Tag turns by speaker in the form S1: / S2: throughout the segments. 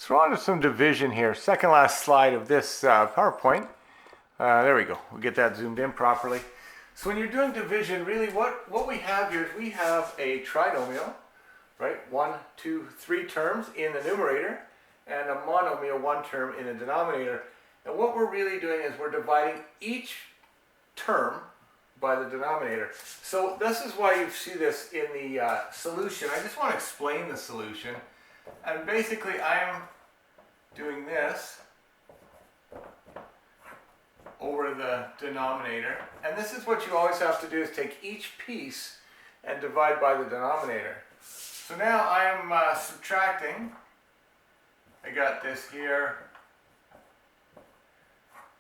S1: So we're on to some division here. Second last slide of this PowerPoint. There we go. We'll get that zoomed in properly. So when you're doing division, really what we have here is we have a trinomial, right? 1, 2, 3 terms in the numerator and a monomial, 1 term in the denominator. And what we're really doing is we're dividing each term by the denominator. So this is why you see this in the solution. I just want to explain the solution. And basically I'm doing this over the denominator. And this is what you always have to do, is take each piece and divide by the denominator. So now I'm subtracting. I got this here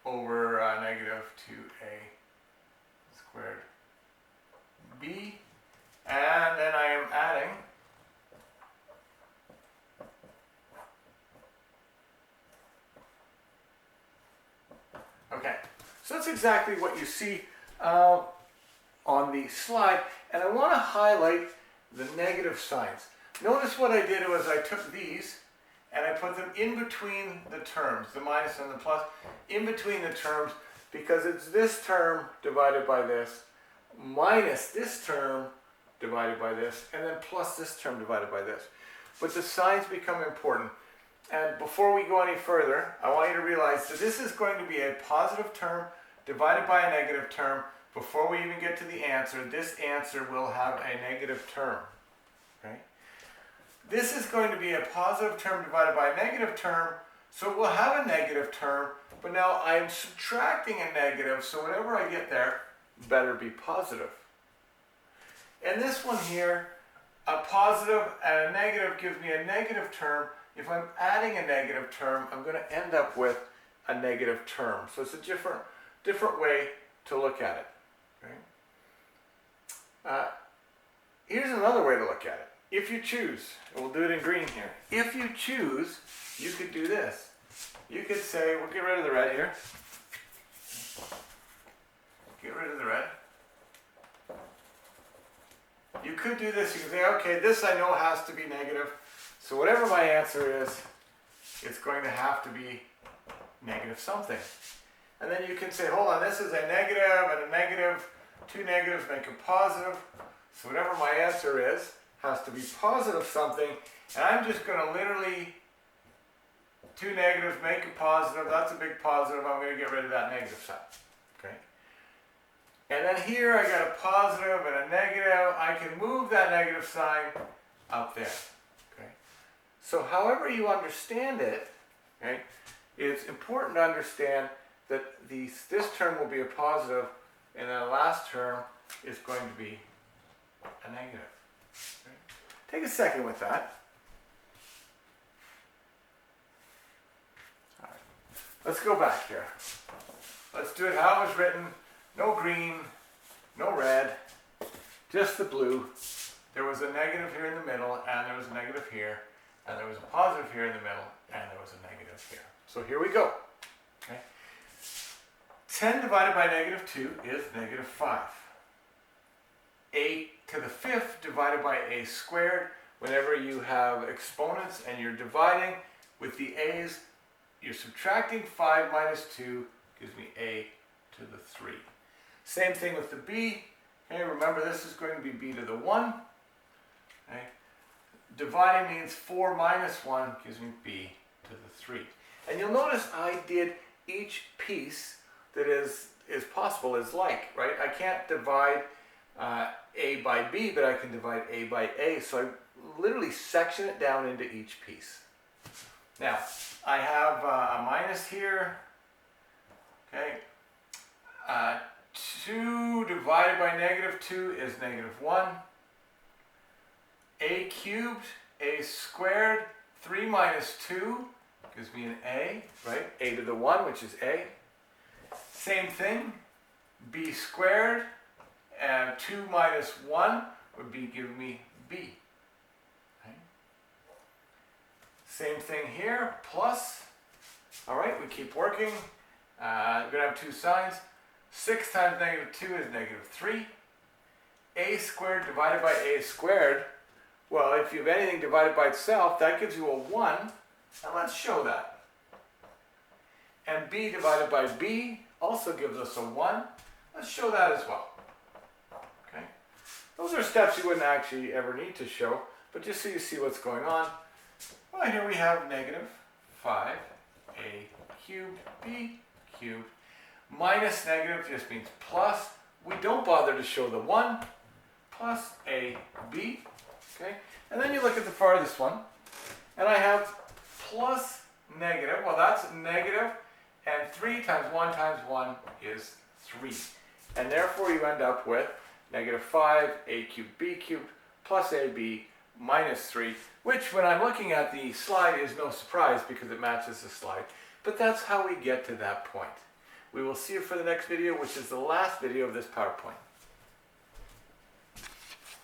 S1: over negative 2a squared b, and then I am adding okay, so that's exactly what you see on the slide, and I want to highlight the negative signs. Notice what I did was I took these and I put them in between the terms, the minus and the plus, in between the terms, because it's this term divided by this, minus this term divided by this, and then plus this term divided by this. But the signs become important. And before we go any further, I want you to realize that this is going to be a positive term divided by a negative term. Before we even get to the answer, this answer will have a negative term. Okay? This is going to be a positive term divided by a negative term, so it will have a negative term, but now I'm subtracting a negative, so whatever I get there better be positive. And this one here, a positive and a negative gives me a negative term. If I'm adding a negative term, I'm going to end up with a negative term. So it's a different way to look at it. Okay? Here's another way to look at it. If you choose, and we'll do it in green here. If you choose, you could do this. You could say, we'll get rid of the red here. Get rid of the red. You could do this. You could say, okay, this I know has to be negative. So whatever my answer is, it's going to have to be negative something. And then you can say, hold on, this is a negative and a negative. 2 negatives make a positive. So whatever my answer is, has to be positive something. And I'm just going to literally, 2 negatives make a positive. That's a big positive. I'm going to get rid of that negative sign. Okay. And then here I got a positive and a negative. I can move that negative sign up there. Okay. So however you understand it, okay, it's important to understand that this term will be a positive, and then the last term is going to be a negative. Okay. Take a second with that. All right. Let's go back here. Let's do it how it was written. No green, no red, just the blue. There was a negative here in the middle, and there was a negative here, and there was a positive here in the middle, and there was a negative here. So here we go. Okay. 10 divided by negative 2 is negative 5. A to the 5th divided by a squared. Whenever you have exponents and you're dividing with the a's, you're subtracting 5 minus 2 gives me a to the 3. Same thing with the b. Okay, remember this is going to be b to the 1. Okay. Dividing means 4 minus 1 gives me b to the 3. And you'll notice I did each piece that is possible is like, right? I can't divide a by b, but I can divide a by a. So I literally section it down into each piece. Now, I have a minus here. Okay. 2 divided by negative 2 is negative 1. A cubed, a squared, 3 minus 2 gives me an a, right? A to the 1, which is a. Same thing, b squared, and 2 minus 1 would be give me b. Okay. Same thing here, plus. All right, we keep working. We're going to have 2 signs. 6 times negative 2 is negative 3. A squared divided by a squared. Well, if you have anything divided by itself, that gives you a 1. And let's show that. And b divided by b also gives us a 1. Let's show that as well. Okay. Those are steps you wouldn't actually ever need to show, but just so you see what's going on. Well, here we have negative 5a cubed b cubed minus negative just means plus. We don't bother to show the 1 plus ab. Okay. And then you look at the farthest one, and I have plus negative. Well, that's negative, and 3 times 1 times 1 is 3. And therefore you end up with negative 5a cubed b cubed plus ab minus 3, which when I'm looking at the slide is no surprise because it matches the slide. But that's how we get to that point. We will see you for the next video, which is the last video of this PowerPoint.